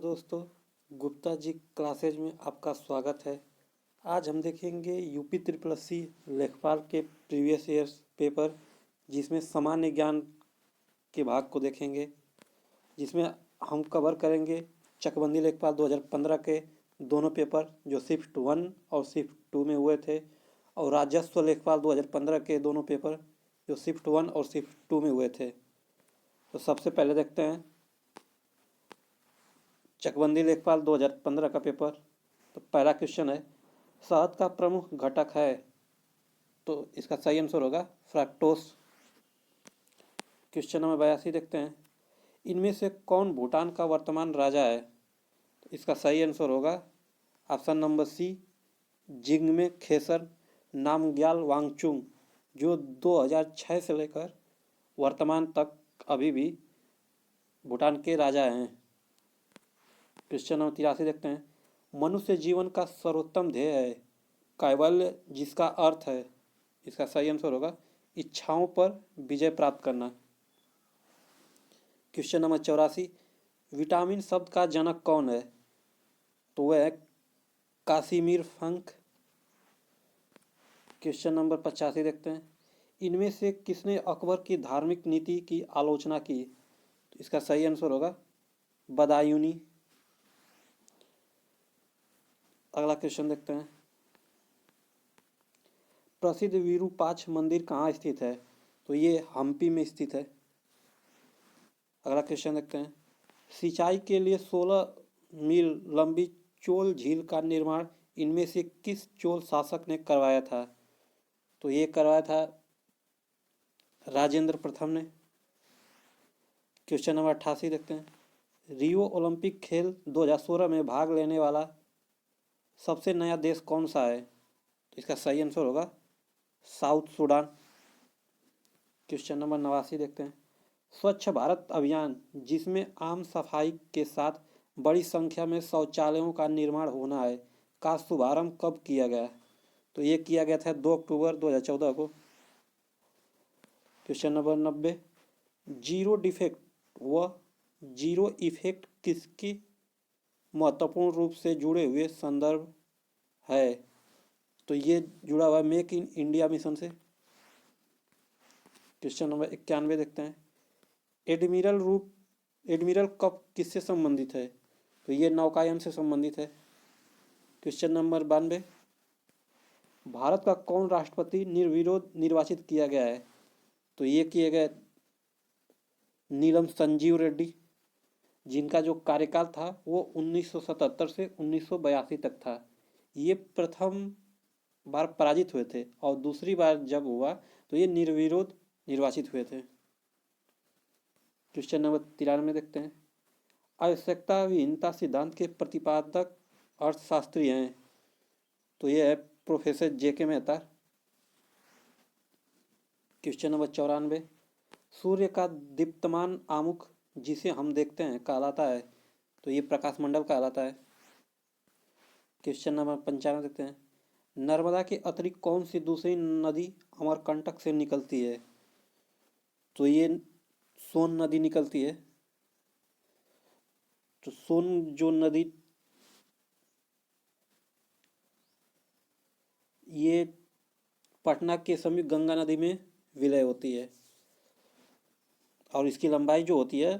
दोस्तों, गुप्ता जी क्लासेज में आपका स्वागत है। आज हम देखेंगे यूपी ट्रिपल एससी लेखपाल के प्रीवियस ईयर्स पेपर, जिसमें सामान्य ज्ञान के भाग को देखेंगे, जिसमें हम कवर करेंगे चकबंदी लेखपाल 2015 के दोनों पेपर जो शिफ्ट 1 और शिफ्ट 2 में हुए थे, और राजस्व लेखपाल 2015 के दोनों पेपर जो शिफ्ट 1 और शिफ्ट 2 में हुए थे। तो सबसे पहले देखते हैं चकबंदी लेखपाल 2015 का पेपर। तो पहला क्वेश्चन है, शहद का प्रमुख घटक है, तो इसका सही आंसर होगा फ्रक्टोज। क्वेश्चन नंबर 82 देखते हैं, इनमें से कौन भूटान का वर्तमान राजा है? तो इसका सही आंसर होगा option number C, Jigme Khesar Namgyal Wangchuck, जो 2006 से लेकर वर्तमान तक अभी भी भूटान के राजा हैं। क्वेश्चन नंबर 83 देखते हैं, मनुष्य जीवन का सर्वोत्तम ध्येय है कैवल्य, जिसका अर्थ है, इसका सही आंसर होगा इच्छाओं पर विजय प्राप्त करना। क्वेश्चन नंबर 84, विटामिन शब्द का जनक कौन है? तो वह है कासिमिर फंक। क्वेश्चन नंबर 85 देखते हैं, इनमें से किसने अकबर की धार्मिक नीति की आलोचना की? तो इसका सही आंसर होगा बदायूनी। अगला क्वेश्चन देखते हैं, प्रसिद्ध विरूपाक्ष मंदिर कहाँ स्थित है? तो ये हम्पी में स्थित है। अगला क्वेश्चन देखते हैं, सिंचाई के लिए 16 मील लंबी चोल झील का निर्माण इनमें से किस चोल शासक ने करवाया था? तो ये करवाया था राजेंद्र प्रथम ने। क्वेश्चन नंबर 88 देखते हैं, रियो ओलंपिक खेल 2016 में भाग लेने वाला सबसे नया देश कौन सा है? तो इसका सही आंसर होगा साउथ सूडान। क्वेश्चन नंबर 89 देखते हैं, स्वच्छ भारत अभियान, जिसमें आम सफाई के साथ बड़ी संख्या में शौचालयों का निर्माण होना है, का शुभारंभ कब किया गया? तो ये किया गया था 2 अक्टूबर 2014 को। क्वेश्चन नंबर 90, जीरो डिफेक्ट व जीरो इफेक्ट किसके महत्वपूर्ण रूप से जुड़े हुए संदर्भ है? तो ये जुड़ा हुआ मेक इन इंडिया मिशन से। क्वेश्चन नंबर 91 देखते हैं, एडमिरल कप किससे संबंधित है? तो ये नौकायन से संबंधित है। क्वेश्चन नंबर 92, भारत का कौन राष्ट्रपति निर्विरोध निर्वाचित किया गया है? तो ये किए गए नीलम संजीव रेड्डी, जिनका जो कार्यकाल था वो 1977 से 1982 तक था। ये प्रथम बार पराजित हुए थे और दूसरी बार जब हुआ तो ये निर्विरोध निर्वाचित हुए थे। क्वेश्चन नंबर 93 देखते हैं, आवश्यकता विहीनता सिद्धांत के प्रतिपादक अर्थशास्त्री हैं? तो ये है professor JK Mehta. Question number 94, सूर्य का दीप्तमान आमुख जिसे हम देखते हैं कहलाता है? तो ये प्रकाश मंडल कहलाता है। क्वेश्चन नंबर 95 देखते हैं, नर्मदा के अतिरिक्त कौन सी दूसरी नदी अमरकंटक से निकलती है? तो ये सोन नदी निकलती है। तो सोन जो नदी ये पटना के समीप गंगा नदी में विलय होती है और इसकी लंबाई जो होती है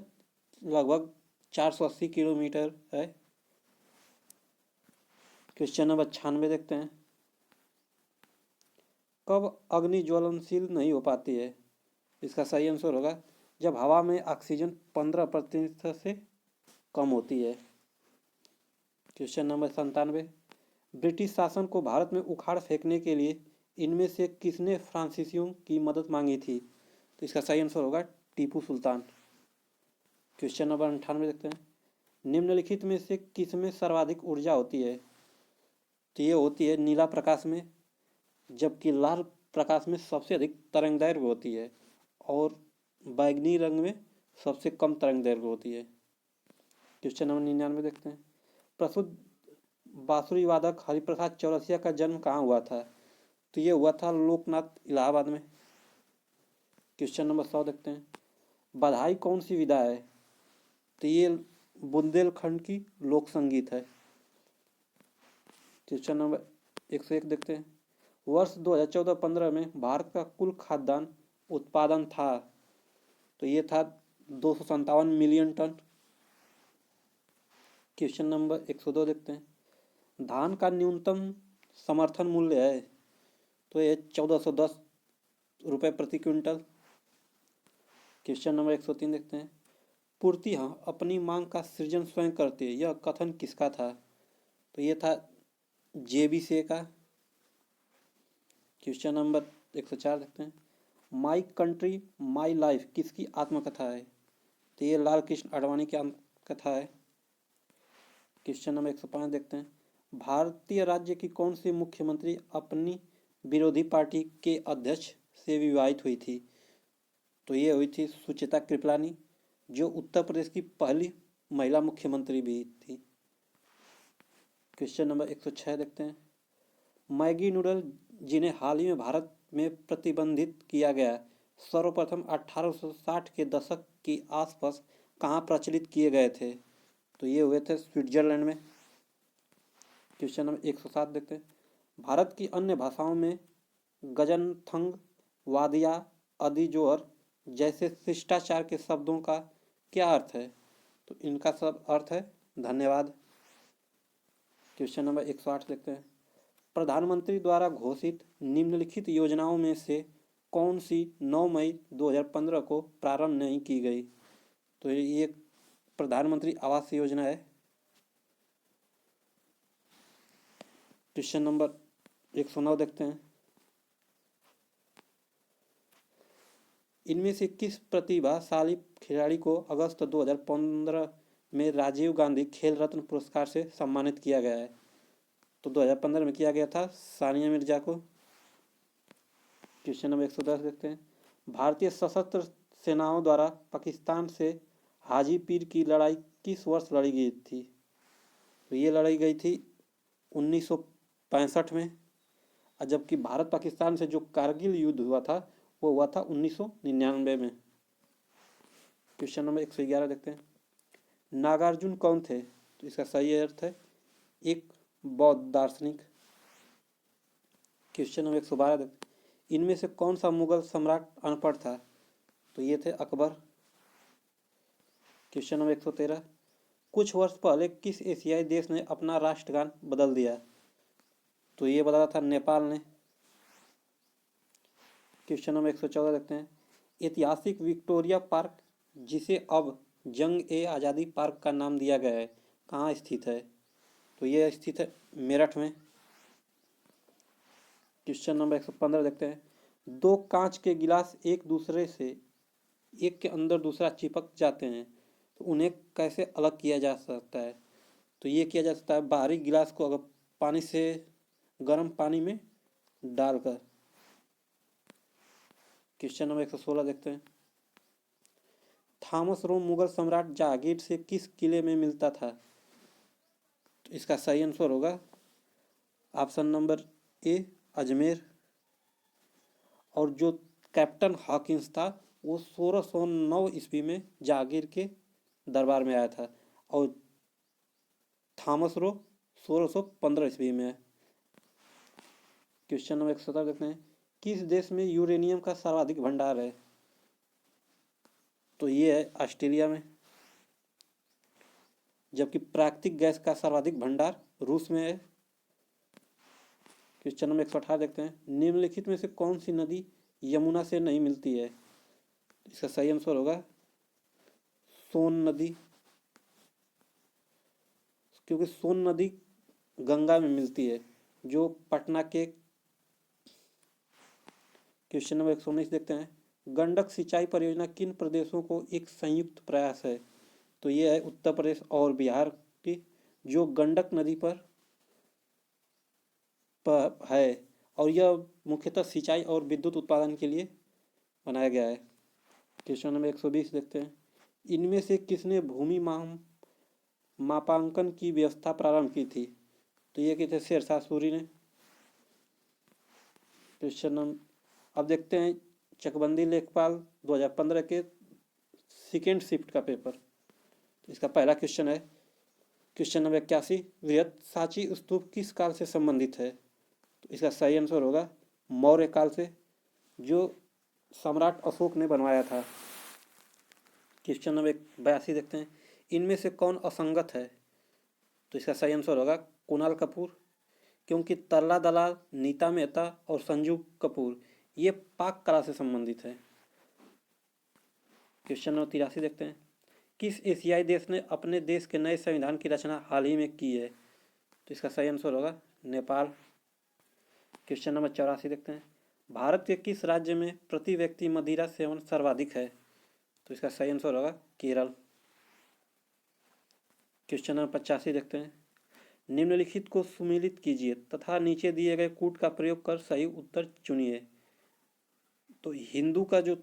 लगभग 480 किलोमीटर है। क्वेश्चन नंबर 96 देखते हैं, कब अग्नि ज्वलनशील नहीं हो पाती है? इसका सही आंसर होगा जब हवा में ऑक्सीजन 15% से कम होती है। क्वेश्चन नंबर 97, ब्रिटिश शासन को भारत में उखाड़ फेंकने के लिए इनमें से किसने फ्रांसीसियों की मदद मांगी थी? तो इसका सही आंसर होगा टीपू सुल्तान। क्वेश्चन नंबर 98 देखते हैं, निम्नलिखित में से किसमें सर्वाधिक ऊर्जा होती है? तो ये होती है नीला प्रकाश में, जबकि लाल प्रकाश में सबसे अधिक तरंग दैर्घ्य होती है और बैंगनी रंग में सबसे कम तरंग दैर्घ्य होती है। क्वेश्चन नंबर 99 देखते हैं, प्रसिद्ध बांसुरी वादक हरिप्रसाद चौरसिया का जन्म कहाँ हुआ था? तो ये हुआ था लोकनाथ इलाहाबाद में। क्वेश्चन नंबर 100 देखते हैं, बधाई कौन सी विधा है? तो ये बुंदेलखंड की लोक संगीत है। क्वेश्चन नंबर 101 देखते हैं। वर्ष 2014-15 में भारत का कुल खाद्यान्न उत्पादन था, तो ये था 257 मिलियन टन। क्वेश्चन नंबर 102 देखते हैं। धान का न्यूनतम समर्थन मूल्य है, तो ये 1410 रुपये प्रति क्विंटल। क्वेश्चन नंबर 103 देखते हैं। पूर्ति अपनी मांग का सृजन स्वयं करती है, यह कथन किसका था? तो ये था JBC का। क्वेश्चन नंबर 104 देखते हैं। माई कंट्री माई लाइफ किसकी आत्मकथा है? तो ये लाल कृष्ण आडवाणी की आत्मकथा है। क्वेश्चन नंबर 105 देखते हैं। भारतीय राज्य की कौन सी मुख्यमंत्री अपनी विरोधी पार्टी के अध्यक्ष से विवाहित हुई थी? तो ये हुई थी सुचेता कृपलानी, जो उत्तर प्रदेश की पहली महिला मुख्यमंत्री भी थी। क्वेश्चन नंबर 106 देखते हैं। मैगी नूडल जिन्हें हाल ही में भारत में प्रतिबंधित किया गया, सर्वप्रथम 1860 के दशक के आसपास कहाँ प्रचलित किए गए थे? तो ये हुए थे स्विट्जरलैंड में। क्वेश्चन नंबर 107 देखते हैं। भारत की अन्य भाषाओं में गजनथंग, वादिया, अदिजोहर जैसे शिष्टाचार के शब्दों का क्या अर्थ है? तो इनका सब अर्थ है धन्यवाद। क्वेश्चन नंबर 108 देखते हैं। प्रधानमंत्री द्वारा घोषित निम्नलिखित योजनाओं में से कौन सी 9 मई 2015 को प्रारंभ नहीं की गई? तो ये प्रधानमंत्री आवास योजना है। क्वेश्चन नंबर 109 देखते हैं। इनमें से किस प्रतिभाशाली खिलाड़ी को अगस्त 2015 में राजीव गांधी खेल रत्न पुरस्कार से सम्मानित किया गया है? तो 2015 में किया गया था सानिया मिर्जा को। क्वेश्चन नंबर 110 देखते हैं। भारतीय सशस्त्र सेनाओं द्वारा पाकिस्तान से हाजी पीर की लड़ाई किस वर्ष लड़ी गई थी? तो ये लड़ाई गई थी 1965 में, और जबकि भारत पाकिस्तान से जो कारगिल युद्ध हुआ था वो हुआ था 1999 में। क्वेश्चन नंबर 111 देखते हैं। नागार्जुन कौन थे? तो इसका सही अर्थ है एक बौद्ध दार्शनिक। क्वेश्चन नंबर 112 देखते हैं। इनमें से कौन सा मुगल सम्राट अनपढ़ था? तो ये थे अकबर। Question number 113। कुछ वर्ष पहले किस एशियाई देश ने अपना राष्ट्रगान बदल दिया? तो ये बदला था नेपाल ने। क्वेश्चन नंबर 114 देखते हैं। ऐतिहासिक विक्टोरिया पार्क, जिसे अब जंग ए आज़ादी पार्क का नाम दिया गया है, कहाँ स्थित है? तो ये स्थित है मेरठ में। क्वेश्चन नंबर 115 देखते हैं। दो कांच के गिलास एक दूसरे से एक के अंदर दूसरा चिपक जाते हैं, तो उन्हें कैसे अलग किया जा सकता है? तो ये किया जा सकता है बाहरी गिलास को अगर पानी से गर्म पानी में डालकर। क्वेश्चन नंबर 116 देखते हैं। थॉमस रो मुगल सम्राट जहांगीर से किस किले में मिलता था? तो इसका सही आंसर होगा ऑप्शन नंबर ए, अजमेर। और जो कैप्टन हॉकिंस था वो 1609 ईस्वी में जहांगीर के दरबार में आया था, और थॉमस रो 1615 ईस्वी में है। क्वेश्चन नंबर 117 देखते हैं। किस देश में यूरेनियम का सर्वाधिक भंडार है? तो ये है ऑस्ट्रेलिया में। जबकि प्राकृतिक गैस का सर्वाधिक भंडार रूस में है। क्वेश्चन नंबर 118 देखते हैं। निम्नलिखित में से कौन सी नदी यमुना से नहीं मिलती है? इसका सही आंसर होगा सोन नदी, क्योंकि सोन नदी गंगा में मिलती है, जो पटना के। क्वेश्चन नंबर 119 देखते हैं। गंडक सिंचाई परियोजना किन प्रदेशों को एक संयुक्त प्रयास है? तो ये है उत्तर प्रदेश और बिहार की, जो गंडक नदी पर है, और यह मुख्यतः सिंचाई और विद्युत उत्पादन के लिए बनाया गया है। क्वेश्चन नंबर 120 देखते हैं। इनमें से किसने भूमि मापांकन की व्यवस्था प्रारंभ की थी? तो ये थे शेरशाह सूरी ने। क्वेश्चन नंबर अब देखते हैं चकबंदी लेखपाल 2015 के सेकेंड शिफ्ट का पेपर। तो इसका पहला क्वेश्चन है, क्वेश्चन नंबर 81, वृहत सांची स्तूप किस काल से संबंधित है? तो इसका सही आंसर होगा मौर्य काल से, जो सम्राट अशोक ने बनवाया था। क्वेश्चन नंबर 82 देखते हैं, इनमें से कौन असंगत है? तो इसका सही आंसर होगा कुणाल कपूर, क्योंकि तरला दलाल, नीता मेहता और संजू कपूर ये पाक कला से संबंधित है। क्वेश्चन नंबर 83 देखते हैं, किस एशियाई देश ने अपने देश के नए संविधान की रचना हाल ही में की है? तो इसका सही आंसर होगा नेपाल। क्वेश्चन नंबर 84 देखते हैं, भारत के किस राज्य में प्रति व्यक्ति मदिरा सेवन सर्वाधिक है? तो इसका सही आंसर होगा केरल। क्वेश्चन नंबर 85 देखते हैं, निम्नलिखित को सुमेलित कीजिए तथा नीचे दिए गए कूट का प्रयोग कर सही उत्तर चुनिए। तो हिंदू का जो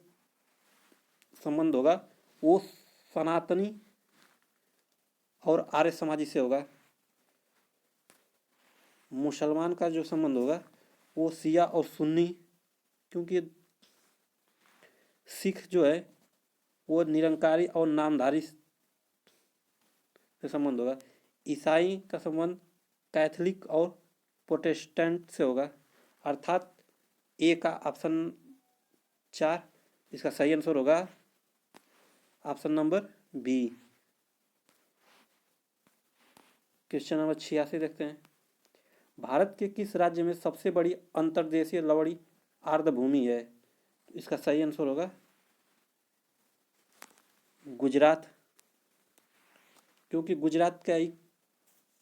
संबंध होगा वो सनातनी और आर्य समाजी से होगा। मुसलमान का जो संबंध होगा वो शिया और सुन्नी, क्योंकि सिख जो है वो निरंकारी और नामधारी से संबंध होगा। ईसाई का संबंध कैथलिक और प्रोटेस्टेंट से होगा, अर्थात ए का ऑप्शन 4 इसका सही आंसर होगा option number B. Question number 86 देखते हैं, भारत के किस राज्य में सबसे बड़ी अंतर्देशीय लवड़ी आर्द्रभूमि है? तो इसका सही आंसर होगा गुजरात, क्योंकि गुजरात का ही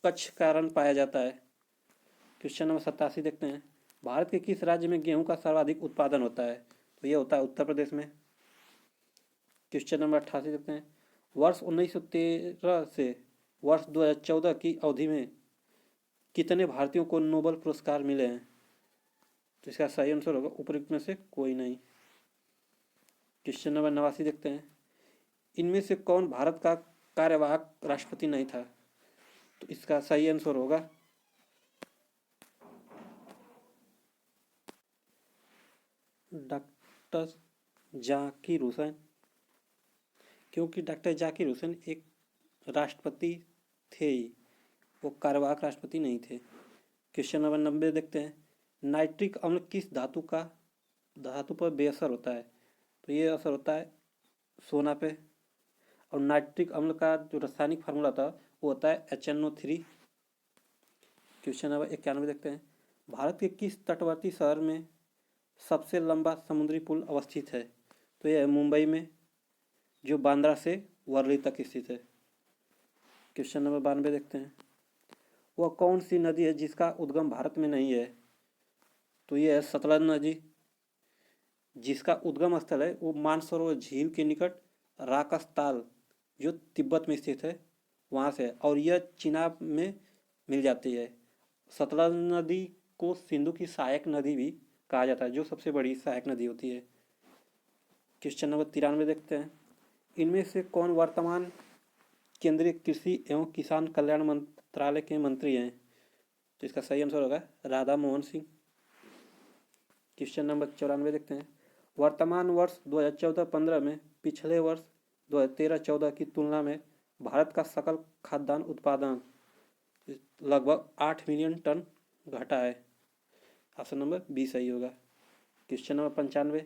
कच्छ कारण पाया जाता है। क्वेश्चन नंबर 87 देखते हैं, भारत के किस राज्य में गेहूं का सर्वाधिक उत्पादन होता है? तो यह होता है उत्तर प्रदेश में। क्वेश्चन नंबर 88 देखते हैं, वर्ष 1913 से वर्ष 2014 की अवधि में कितने भारतीयों को नोबेल पुरस्कार मिले हैं? तो इसका सही आंसर होगा उपरोक्त में से कोई नहीं। क्वेश्चन नंबर 89 देखते हैं, इनमें से कौन भारत का कार्यवाहक राष्ट्रपति नहीं था? तो इसका सही आंसर होगा डॉक्टर जाकिर हुसैन, क्योंकि डॉक्टर जाकिर हुसैन एक राष्ट्रपति थे ही, वो कार्यवाहक राष्ट्रपति नहीं थे। क्वेश्चन नंबर 90 देखते हैं, नाइट्रिक अम्ल किस धातु पर बेअसर होता है? तो ये असर होता है सोना पे। और नाइट्रिक अम्ल का जो रासायनिक फार्मूला था वो होता है HNO3। क्वेश्चन नंबर 91 देखते हैं, भारत के किस तटवर्ती शहर में सबसे लंबा समुद्री पुल अवस्थित है? तो यह है मुंबई में, जो बांद्रा से वर्ली तक स्थित है। क्वेश्चन नंबर 92 देखते हैं, वह कौन सी नदी है जिसका उद्गम भारत में नहीं है? तो यह है सतलज नदी, जिसका उद्गम स्थल है वो मानसरोवर झील के निकट राकसताल, जो तिब्बत में स्थित है, वहाँ से है, और यह चिनाब में मिल जाती है। सतलज नदी को सिंधु की सहायक नदी भी कहा जाता है, जो सबसे बड़ी सहायक नदी होती है। क्वेश्चन नंबर 93 देखते हैं, इनमें से कौन वर्तमान केंद्रीय कृषि एवं किसान कल्याण मंत्रालय के मंत्री हैं? तो इसका सही आंसर होगा राधा मोहन सिंह। क्वेश्चन नंबर 94 देखते हैं, वर्तमान वर्ष 2014-15 में पिछले वर्ष 2013-14 की तुलना में भारत का सकल खाद्यान्न उत्पादन लगभग 8 मिलियन टन घटा है। ऑप्शन नंबर बी सही होगा। क्वेश्चन नंबर 95,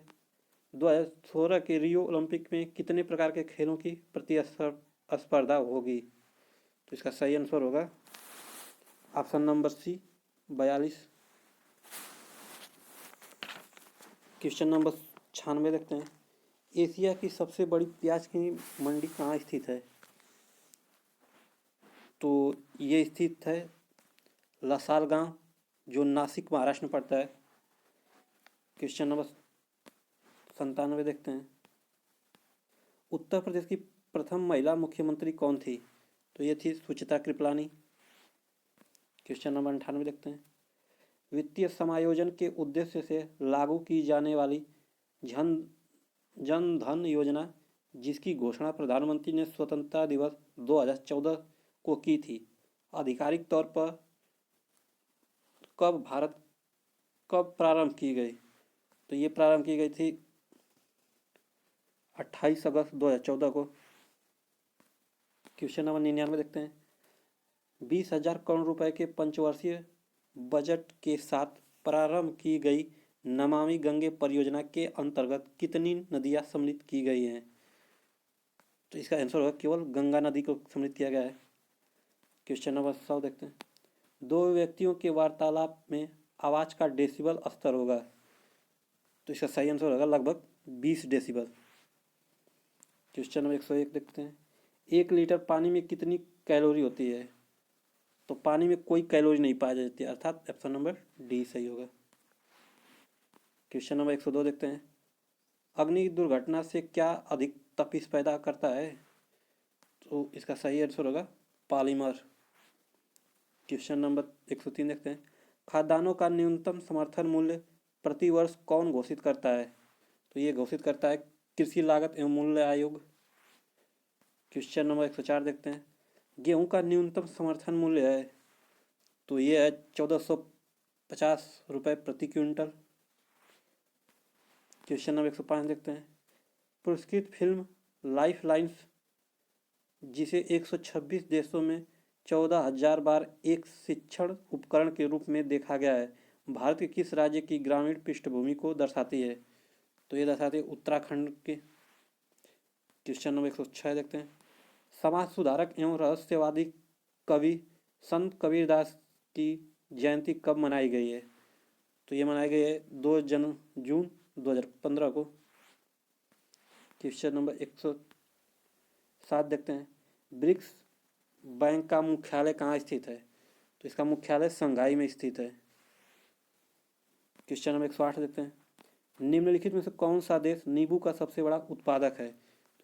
2016 के रियो ओलंपिक में कितने प्रकार के खेलों की प्रतिस्पर्धा होगी? तो इसका सही आंसर होगा option number C 42। Question number 96 देखते हैं, एशिया की सबसे बड़ी प्याज की मंडी कहाँ स्थित है? तो ये स्थित है लसाल गांव, जो नासिक महाराष्ट्र में पड़ता है। क्वेश्चन नंबर 97 देखते हैं, उत्तर प्रदेश की प्रथम महिला मुख्यमंत्री कौन थी? तो ये थी सुचित्रा कृपलानी। क्वेश्चन नंबर 98 देखते हैं, वित्तीय समायोजन के उद्देश्य से लागू की जाने वाली जन धन योजना, जिसकी घोषणा प्रधानमंत्री ने स्वतंत्रता दिवस 2014 को की थी, आधिकारिक तौर पर कब प्रारंभ की गई? तो ये प्रारंभ की गई थी 28 अगस्त 2014 को। क्वेश्चन नंबर 99 देखते हैं। 20,000 करोड़ रुपए के पंचवर्षीय बजट के साथ प्रारंभ की गई नमामि गंगे परियोजना के अंतर्गत कितनी नदियां सम्मिलित की गई हैं? तो इसका आंसर होगा केवल गंगा नदी को सम्मिलित किया गया है। क्वेश्चन नंबर 100 देखते हैं। दो व्यक्तियों के वार्तालाप में आवाज का डेसिबल स्तर होगा, तो इसका सही आंसर होगा लगभग 20 डेसिबल। क्वेश्चन नंबर 101 देखते हैं। 1 लीटर पानी में कितनी कैलोरी होती है? तो पानी में कोई कैलोरी नहीं पाई जाती है, अर्थात ऑप्शन नंबर डी सही होगा। क्वेश्चन नंबर 102 देखते हैं। अग्नि दुर्घटना से क्या अधिक तपिश पैदा करता है? तो इसका सही आंसर होगा पॉलीमर। क्वेश्चन नंबर 103 देखते हैं। खाद्यान्नों का न्यूनतम समर्थन मूल्य प्रति वर्ष कौन घोषित करता है? तो ये घोषित करता है कृषि लागत एवं मूल्य आयोग। क्वेश्चन नंबर 104 देखते हैं। गेहूं का न्यूनतम समर्थन मूल्य है, तो ये है 1450 रुपये प्रति क्विंटल। क्वेश्चन नंबर 105 देखते हैं। पुरस्कृत फिल्म लाइफ लाइन्स, जिसे 126 देशों में 14,000 बार एक शिक्षण उपकरण के रूप में देखा गया है, भारत के किस राज्य की ग्रामीण पृष्ठभूमि को दर्शाती है? तो ये दर्शाती है उत्तराखंड के। क्वेश्चन नंबर 106 देखते हैं। समाज सुधारक एवं रहस्यवादी कवि संत कबीरदास की जयंती कब मनाई गई है? तो ये मनाई गई है 2 जून 2015 को। क्वेश्चन नंबर 107 देखते हैं। ब्रिक्स बैंक का मुख्यालय कहाँ स्थित है? तो इसका मुख्यालय शंघाई में स्थित है। क्वेश्चन नंबर 108 देखते हैं। निम्नलिखित में से कौन सा देश नींबू का सबसे बड़ा उत्पादक है?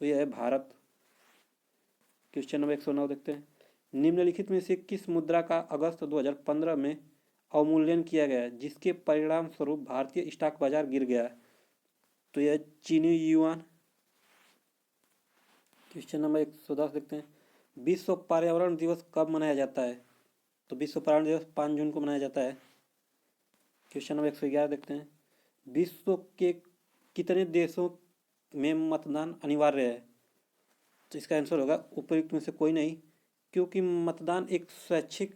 तो यह है भारत। क्वेश्चन नंबर 109 देखते हैं। निम्नलिखित में से किस मुद्रा का अगस्त 2015 में अवमूल्यन किया गया, जिसके परिणाम स्वरूप भारतीय स्टॉक बाजार गिर गया? तो यह चीनी युआन। क्वेश्चन नंबर 110 देखते हैं। विश्व पर्यावरण दिवस कब मनाया जाता है? तो विश्व पर्यावरण दिवस 5 जून को मनाया जाता है। क्वेश्चन नंबर 111 देखते हैं। विश्व के कितने देशों में मतदान अनिवार्य है? तो इसका आंसर होगा उपयुक्त में से कोई नहीं, क्योंकि मतदान एक स्वैच्छिक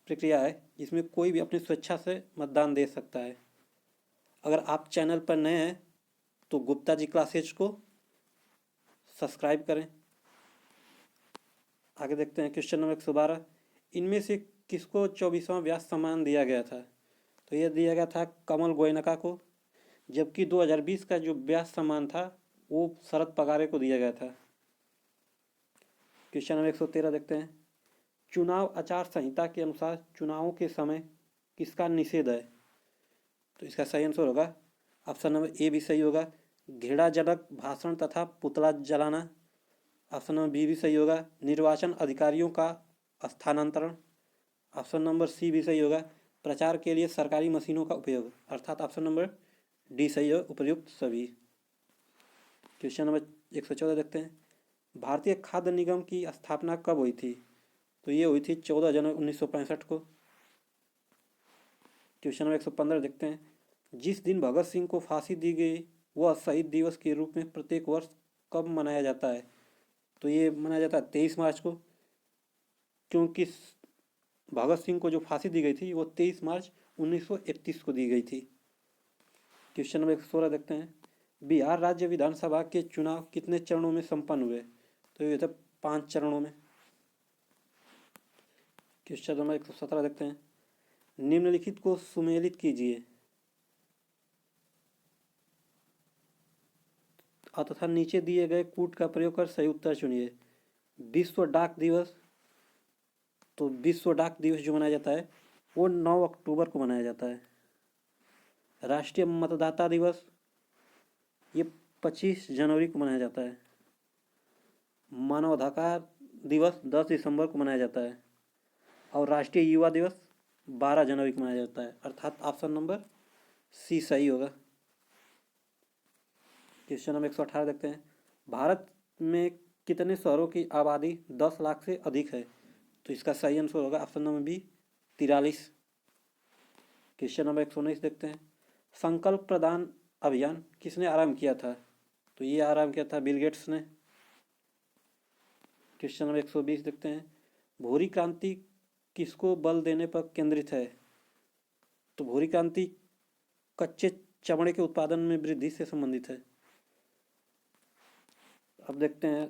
प्रक्रिया है जिसमें कोई भी अपनी स्वेच्छा से मतदान दे सकता है। अगर आप चैनल पर नए हैं तो गुप्ता जी क्लासेज को सब्सक्राइब करें। आगे देखते हैं। Question number 112। इनमें से किसको 24वां व्यास सम्मान दिया गया था? तो यह दिया गया था कमल गोयनका को, जबकि 2020 का जो व्यास सम्मान था वो शरद पगारे को दिया गया था। क्वेश्चन नंबर 113 देखते हैं। चुनाव आचार संहिता के अनुसार चुनावों के समय किसका निषेध है? तो इसका सही आंसर होगा ऑप्शन नंबर ए भी सही होगा, घृणाजनक भाषण तथा पुतला जलाना। ऑप्शन नंबर बी भी सही होगा, निर्वाचन अधिकारियों का स्थानांतरण। ऑप्शन नंबर सी भी सही होगा, प्रचार के लिए सरकारी मशीनों का उपयोग, अर्थात ऑप्शन नंबर डी सही है, उपयुक्त सभी। क्वेश्चन नंबर 114 देखते हैं। भारतीय खाद्य निगम की स्थापना कब हुई थी? तो ये हुई थी 14 जनवरी 1965 को। क्वेश्चन नंबर 115 देखते हैं। जिस दिन भगत सिंह को फांसी दी गई वह शहीद दिवस के रूप में प्रत्येक वर्ष कब मनाया जाता है? तो ये मनाया जाता है 23 मार्च को, क्योंकि भगत सिंह को जो फांसी दी गई थी वो 23 मार्च 1931 को दी गई थी। क्वेश्चन नंबर 116 देखते हैं। बिहार राज्य विधानसभा के चुनाव कितने चरणों में संपन्न हुए? तो ये थे 5 चरणों में। क्वेश्चन नंबर 117 देखते हैं। निम्नलिखित को सुमेलित कीजिए तथा नीचे दिए गए कूट का प्रयोग कर सही उत्तर चुनिए। विश्व डाक दिवस, तो विश्व डाक दिवस जो मनाया जाता है वो 9 अक्टूबर को मनाया जाता है। राष्ट्रीय मतदाता दिवस ये 25 जनवरी को मनाया जाता है। मानवाधिकार दिवस 10 दिसंबर को मनाया जाता है और राष्ट्रीय युवा दिवस 12 जनवरी को मनाया जाता है, अर्थात ऑप्शन नंबर सी सही होगा। क्वेश्चन नंबर 118 देखते हैं। भारत में कितने शहरों की आबादी 10 लाख से अधिक है? तो इसका सही आंसर होगा option number B 43। Question number 119 देखते हैं। संकल्प प्रदान अभियान किसने आरंभ किया था? तो ये आरंभ किया था बिल गेट्स ने। क्वेश्चन नंबर 120 देखते हैं, भूरी क्रांति किसको बल देने पर केंद्रित है? तो भूरी क्रांति कच्चे चमड़े के उत्पादन में वृद्धि से संबंधित है। अब देखते हैं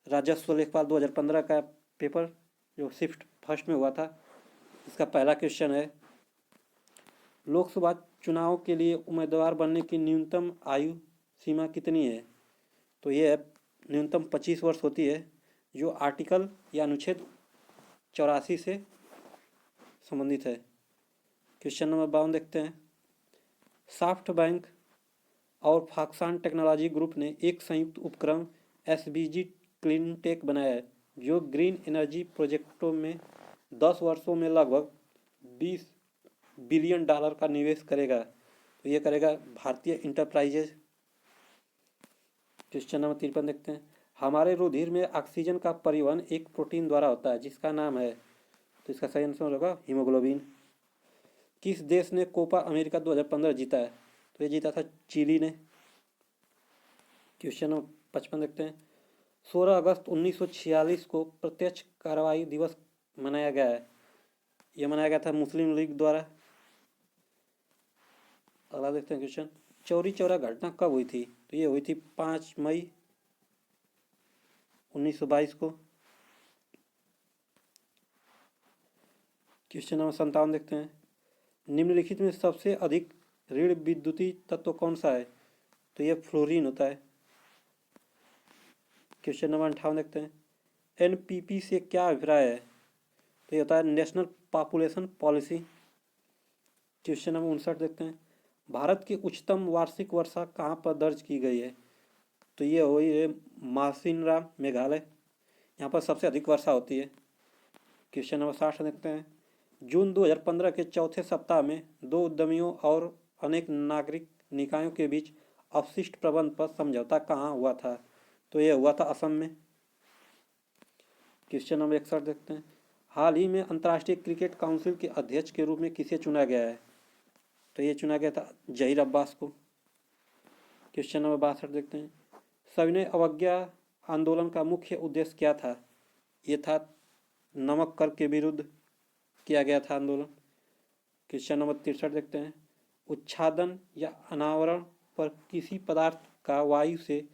राजस्व लेखपाल 2015 का पेपर जो शिफ्ट फर्स्ट में हुआ था, इसका पहला क्वेश्चन है, लोकसभा चुनाव के लिए उम्मीदवार बनने की न्यूनतम आयु सीमा कितनी है? तो ये न्यूनतम 25 वर्ष होती है, जो आर्टिकल या अनुच्छेद 84 से संबंधित है। क्वेश्चन नंबर 52 देखते हैं, सॉफ्ट बैंक और फॉक्सकॉन टेक्नोलॉजी ग्रुप ने एक संयुक्त उपक्रम SBG क्लीन टेक बनाया है, जो ग्रीन एनर्जी प्रोजेक्टों में 10 वर्षों में लगभग $20 बिलियन का निवेश करेगा। तो ये करेगा भारतीय इंटरप्राइजेज। क्वेश्चन नंबर 53 देखते हैं, हमारे रुधिर में ऑक्सीजन का परिवहन एक प्रोटीन द्वारा होता है जिसका नाम है, तो इसका सही आंसर होगा हीमोग्लोबिन। किस देश ने कोपा अमेरिका 2015 जीता है? तो ये जीता था चिली ने। क्वेश्चन नंबर 55 देखते हैं, 16 अगस्त 1946 को प्रत्यक्ष कार्रवाई दिवस मनाया गया है, यह मनाया गया था मुस्लिम लीग द्वारा। अगला देखते हैं क्वेश्चन, चौरी चौरा घटना कब हुई थी? तो ये हुई थी 5 मई 1922 को। क्वेश्चन नंबर 57 देखते हैं, निम्नलिखित में सबसे अधिक ऋण विद्युतीय तत्व कौन सा है? तो ये फ्लोरीन होता है। क्वेश्चन नंबर 58 देखते हैं, NPP से क्या अभिप्राय है? तो ये होता है national population policy. Question number 59 देखते हैं, भारत की उच्चतम वार्षिक वर्षा कहाँ पर दर्ज की गई है? तो ये हुई है मासिनराम मेघालय, यहाँ पर सबसे अधिक वर्षा होती है। क्वेश्चन नंबर 60 देखते हैं, जून 2015 के चौथे सप्ताह में 2 उद्यमियों और अनेक नागरिक निकायों के बीच अपशिष्ट प्रबंधन पर समझौता कहाँ हुआ था? तो यह हुआ था असम में। क्वेश्चन नंबर 61 देखते हैं, हाल ही में अंतर्राष्ट्रीय क्रिकेट काउंसिल के अध्यक्ष के रूप में किसे चुना गया है? तो ये चुना गया था जहीर अब्बास को। क्वेश्चन नंबर 62 देखते हैं, सविनय अवज्ञा आंदोलन का मुख्य उद्देश्य क्या था? ये था नमक कर के विरुद्ध किया गया था आंदोलन। क्वेश्चन नंबर 63 देखते हैं, उच्छादन या अनावरण पर किसी पदार्थ का वायु से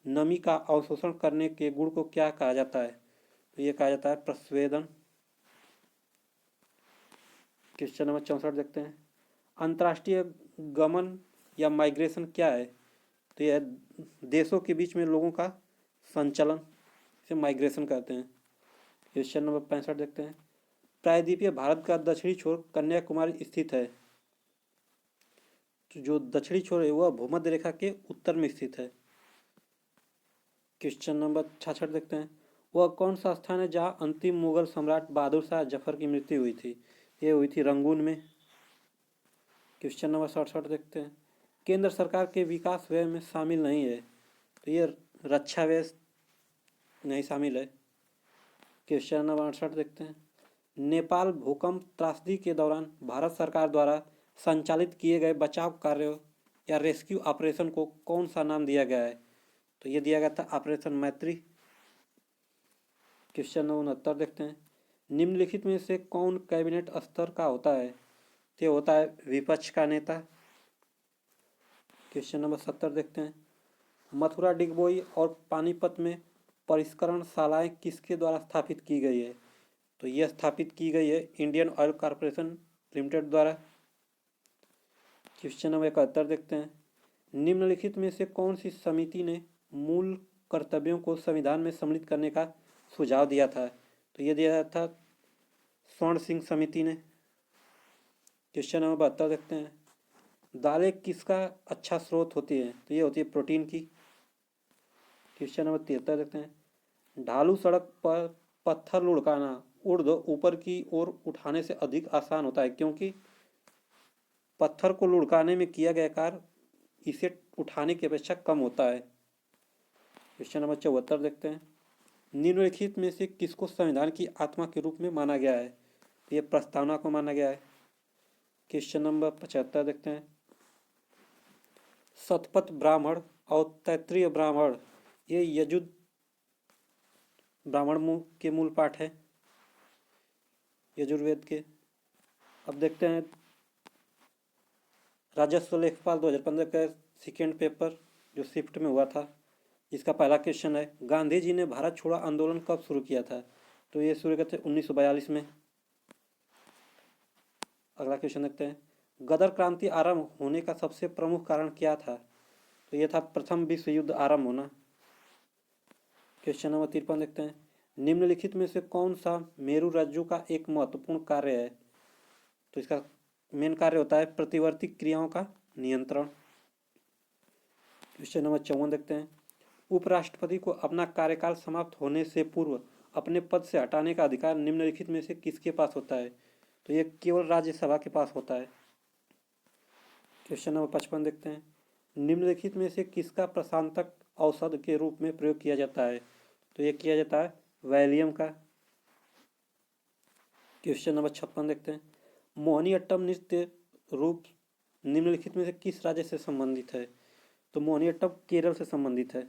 नमी का अवशोषण करने के गुण को क्या कहा जाता है? तो ये कहा जाता है प्रस्वेदन। क्वेश्चन नंबर 64 देखते हैं, अंतर्राष्ट्रीय गमन या माइग्रेशन क्या है? तो यह देशों के बीच में लोगों का संचलन, इसे माइग्रेशन कहते हैं। क्वेश्चन नंबर 65 देखते हैं, प्रायद्वीपीय भारत का दक्षिणी छोर कन्याकुमारी स्थित है, तो जो दक्षिणी छोर है वह भूमध्य रेखा के उत्तर में स्थित है। क्वेश्चन नंबर 66 देखते हैं, वह कौन सा स्थान है जहां अंतिम मुगल सम्राट बहादुर शाह जफर की मृत्यु हुई थी? ये हुई थी रंगून में। क्वेश्चन नंबर 67 देखते हैं, केंद्र सरकार के विकास व्यय में शामिल नहीं है, तो ये रक्षा व्यय नहीं शामिल है। क्वेश्चन नंबर 68 देखते हैं, नेपाल भूकंप त्रासदी के दौरान भारत सरकार द्वारा संचालित किए गए बचाव कार्यों या रेस्क्यू ऑपरेशन को कौन सा नाम दिया गया है? तो ये दिया गया था ऑपरेशन मैत्री। क्वेश्चन नंबर 69 देखते हैं, निम्नलिखित में से कौन कैबिनेट स्तर का होता है? तो होता है विपक्ष का नेता। क्वेश्चन नंबर 70 देखते हैं, मथुरा डिगबोई और पानीपत में परिष्करण शालाएं किसके द्वारा स्थापित की गई है? तो यह स्थापित की गई है इंडियन ऑयल कॉरपोरेशन लिमिटेड द्वारा। क्वेश्चन नंबर 71 देखते हैं, निम्नलिखित में से कौन सी समिति ने मूल कर्तव्यों को संविधान में सम्मिलित करने का सुझाव दिया था? तो ये दिया था स्वर्ण सिंह समिति ने। क्वेश्चन नंबर 72 देखते हैं, दालें किसका अच्छा स्रोत होती है? तो ये होती है प्रोटीन की। क्वेश्चन नंबर 73 देखते हैं, ढालू सड़क पर पत्थर लुढ़काना ऊर्ध्व ऊपर की ओर उठाने से अधिक आसान होता है, क्योंकि पत्थर को लुढ़काने में किया गया कार्य इसे उठाने की अपेक्षा कम होता है। क्वेश्चन नंबर 74 देखते हैं, निम्नलिखित में से किसको संविधान की आत्मा के रूप में माना गया है? तो ये प्रस्तावना को माना गया है। क्वेश्चन नंबर 75 देखते हैं, शतपथ ब्राह्मण और तैत्रीय ब्राह्मण ये यजुर् ब्राह्मण के मूल पाठ है, यजुर्वेद के। अब देखते हैं राजस्व लेखपाल 2015 का सेकेंड पेपर जो शिफ्ट में हुआ था। इसका पहला क्वेश्चन है, गांधी जी ने भारत छोड़ो आंदोलन कब शुरू किया था? तो ये शुरू किया था 1942 में। अगला क्वेश्चन देखते हैं, गदर क्रांति आरंभ होने का सबसे प्रमुख कारण क्या था? तो ये था प्रथम विश्व युद्ध आरंभ होना। क्वेश्चन नंबर 53 देखते हैं, निम्नलिखित में से कौन सा मेरू रज्जु का एक महत्वपूर्ण कार्य है? तो इसका मेन कार्य होता है प्रतिवर्ती क्रियाओं का नियंत्रण। क्वेश्चन नंबर 54 देखते हैं, उपराष्ट्रपति को अपना कार्यकाल समाप्त होने से पूर्व अपने पद से हटाने का अधिकार निम्नलिखित में से किसके पास होता है? तो ये केवल राज्यसभा के पास होता है। क्वेश्चन नंबर 55 देखते हैं, निम्नलिखित में से किसका प्रशांतक औषध के रूप में प्रयोग किया जाता है? तो ये किया जाता है वैलियम का। क्वेश्चन नंबर 56 देखते हैं, मोहिनीअट्टम नृत्य रूप निम्नलिखित में से किस राज्य से संबंधित है? तो मोहिनीअट्टम केरल से संबंधित है।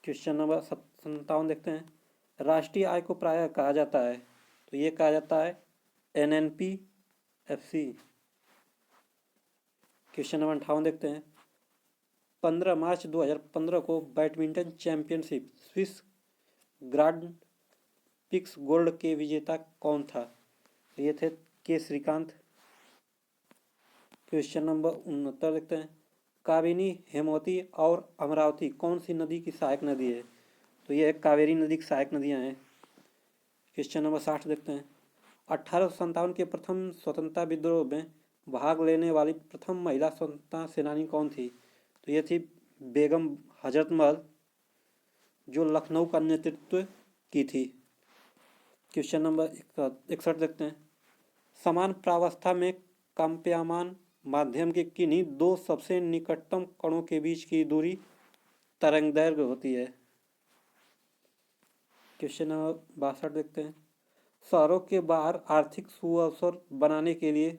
क्वेश्चन नंबर 57 देखते हैं, राष्ट्रीय आय को प्रायः कहा जाता है? तो ये कहा जाता है NNP-FC। क्वेश्चन नंबर 58 देखते हैं, 15 मार्च 2015 को badminton championship Swiss Grand Prix Gold के विजेता कौन था? तो ये थे के श्रीकांत। क्वेश्चन नंबर 69 देखते हैं, काबिनी, हेमवती और अमरावती कौन सी नदी की सहायक नदी है? तो ये कावेरी नदी की सहायक नदियाँ हैं। क्वेश्चन नंबर 60 देखते हैं, 1857 के प्रथम स्वतंत्रता विद्रोह में भाग लेने वाली प्रथम महिला स्वतंत्रता सेनानी कौन थी? तो ये थी बेगम हजरत महल, जो लखनऊ का नेतृत्व की थी। क्वेश्चन नंबर 61 देखते हैं, समान प्रावस्था में कंप्यमान माध्यम के किन्हीं दो सबसे निकटतम कणों के बीच की दूरी तरंगदैर्घ्य होती है? क्वेश्चन नंबर 62 देखते हैं, शहरों के बाहर आर्थिक सुअवसर बनाने के लिए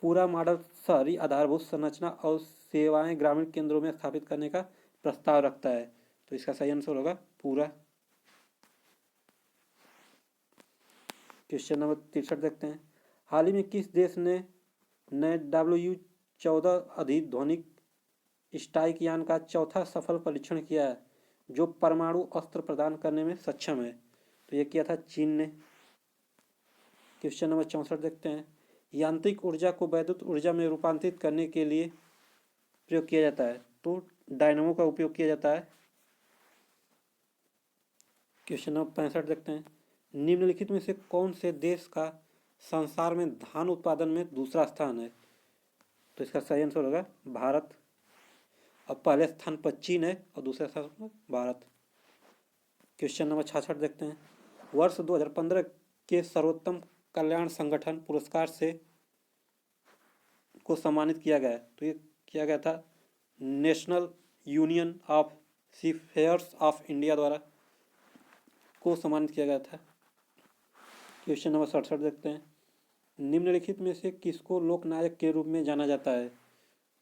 पूरा मॉडल शहरी आधारभूत संरचना और सेवाएं ग्रामीण केंद्रों में स्थापित करने का प्रस्ताव रखता है। तो इसका सही आंसर होगा पूरा। क्वेश्चन नंबर 63 देखते हैं, हाल ही में किस देश ने नए WU-14 अधिध्वनिक स्ट्राइक यान का चौथा सफल परीक्षण किया है जो परमाणु अस्त्र प्रदान करने में सक्षम है? तो ये किया था चीन ने। क्वेश्चन नंबर 64 देखते हैं, यांत्रिक ऊर्जा को वैद्युत ऊर्जा में रूपांतरित करने के लिए प्रयोग किया जाता है? तो डायनमो का उपयोग किया जाता है। क्वेश्चन नंबर 65 देखते हैं, निम्नलिखित में से कौन से देश का संसार में धान उत्पादन में दूसरा स्थान है? तो इसका सही आंसर होगा भारत। अब पहले स्थान पर चीन है और दूसरे स्थान पर भारत। क्वेश्चन नंबर 66 देखते हैं, वर्ष 2015 के सर्वोत्तम कल्याण संगठन पुरस्कार से को सम्मानित किया गया है? तो ये किया गया था national union of seafarers of India द्वारा को सम्मानित किया गया था। क्वेश्चन नंबर 67 देखते हैं, निम्नलिखित में से किसको लोकनायक के रूप में जाना जाता है?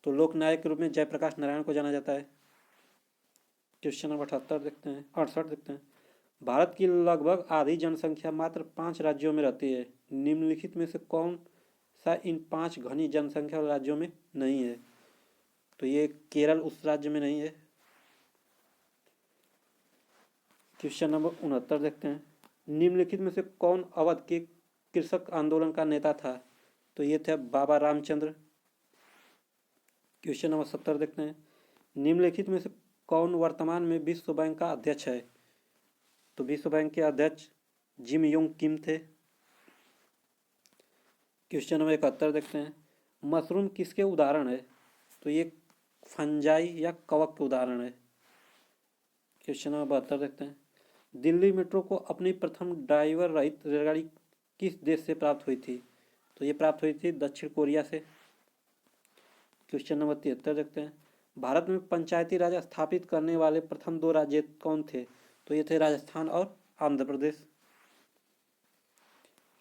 तो लोकनायक के रूप में जयप्रकाश नारायण को जाना जाता है। क्वेश्चन नंबर 68 देखते हैं, भारत की लगभग आधी जनसंख्या मात्र 5 राज्यों में रहती है, निम्नलिखित में से कौन सा इन 5 घनी जनसंख्या वाले राज्यों में नहीं है? तो ये केरल उस राज्य में नहीं है। क्वेश्चन नंबर 69 देखते हैं, निम्नलिखित में से कौन अवध के कृषक आंदोलन का नेता था? तो ये थे बाबा रामचंद्र। क्वेश्चन नंबर 70 देखते हैं, निम्नलिखित में से कौन वर्तमान में विश्व बैंक का अध्यक्ष है? तो विश्व बैंक के अध्यक्ष जिम योंग किम थे। क्वेश्चन नंबर 71 देखते हैं, मशरूम किसके उदाहरण है? तो ये फंजाई या कवक के उदाहरण है। क्वेश्चन नंबर 72 देखते हैं, दिल्ली मेट्रो को अपनी प्रथम ड्राइवर रहित रेलगाड़ी किस देश से प्राप्त हुई थी? तो ये प्राप्त हुई थी दक्षिण कोरिया से। क्वेश्चन नंबर 73 देखते हैं, भारत में पंचायती राज स्थापित करने वाले प्रथम 2 राज्य कौन थे? तो ये थे राजस्थान और आंध्र प्रदेश।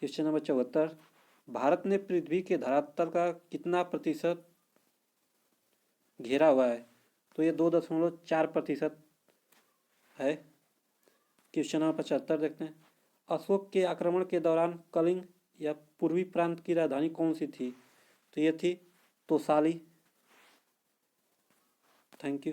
क्वेश्चन नंबर 74, भारत ने पृथ्वी के धरातल का कितना प्रतिशत घेरा हुआ है? तो ये 2.4% है। क्वेश्चन नंबर 75 देखते हैं। अशोक के आक्रमण के दौरान कलिंग या पूर्वी प्रांत की राजधानी कौन सी थी? तो ये थी तोसाली। Thank you.